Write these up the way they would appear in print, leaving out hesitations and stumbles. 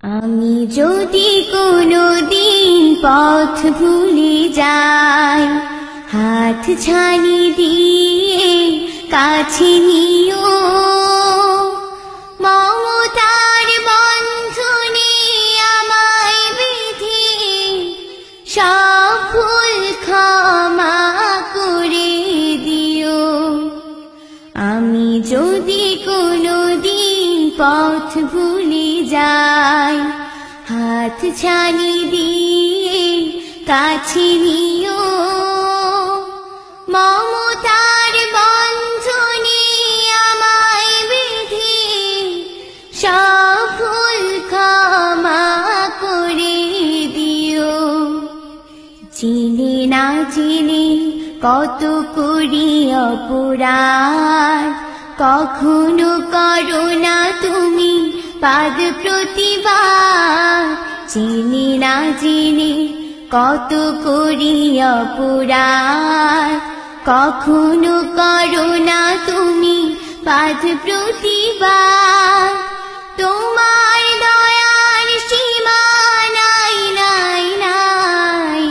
আমি যদি কোনোদিন পথ ভুলে যাই, হাত ছানি দিয়ে কাছে নিও, মমতার বন্ধনে আমায় বেঁধে সব ভুল ক্ষমা করে দিও। আমি যদি কোনোদিন পথ ভুলে যাই, হাত ছানি দিয়ে কাছে নিও, মমতার বন্ধনে আমায় বেঁধে সব ভুল ক্ষমা করে দিও। চিনে না চিনে কত করি অপরাধ, কখনো করো না তুমি পাদ প্রতিবাদ। চিনি না চিনি কত করি অপরাধ, কখনো করো না তুমি পাদ প্রতিবাদ। তোমার দয়ার সীমা নাই নাই নাই,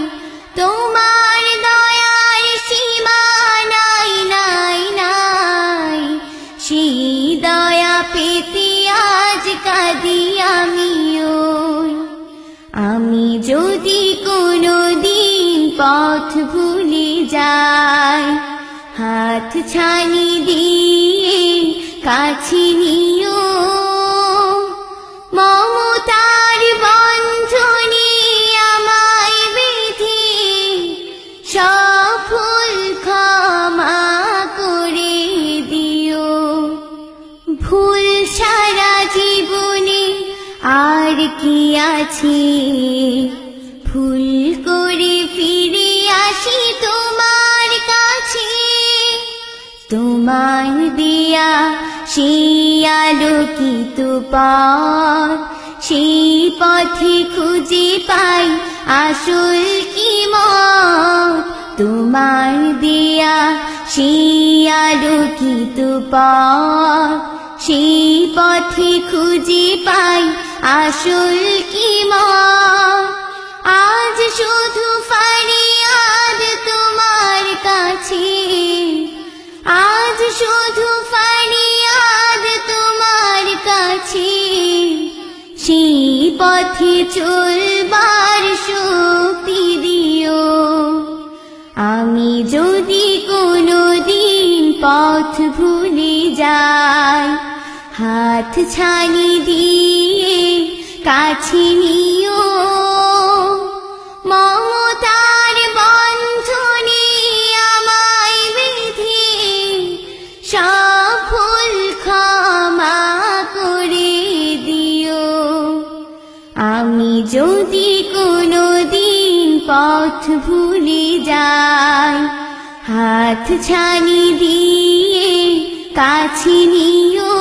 তোমার দয়ার সীমা নাই নাই নাই, সেই দয়া পেতে আজ কাঁদি আমিও। আমি যদি কোনোদিন পথ ভুলে যাই, হাত ছানি দিয়ে কাছে নিও, মমতার বন্ধনে আমায় বেঁধে সব ভুল ক্ষমা করে দিও। ভুল সারা জীবনে আর কি আছে, ভুল করে ফিরে আসি তোমার কাছে। তোমার দিয়া সেই আলোকিত পথ, সেই পথে খুঁজে পাই আসল কি মত। তোমার দিয়া সেই আলোকিত পথ, সেই পথে খুঁজে পাই আসল কি মত। আজ শুধু ফরিয়াদ তোমার কাছে, আজ শুধু ফরিয়াদ তোমার কাছে, সেই পথে চলবার শক্তি দিও। আমি যদি কোনোদিন পথ ভুলে যাই, হাত ছানি দিয়ে কাছে নিও, মমতার বন্ধনে আমায় বেঁধে সব ভুল ক্ষমা করে দিও। আমি যদি কোনোদিন পথ ভুলে যাই, হাত ছানি দিয়ে কাছে নিও।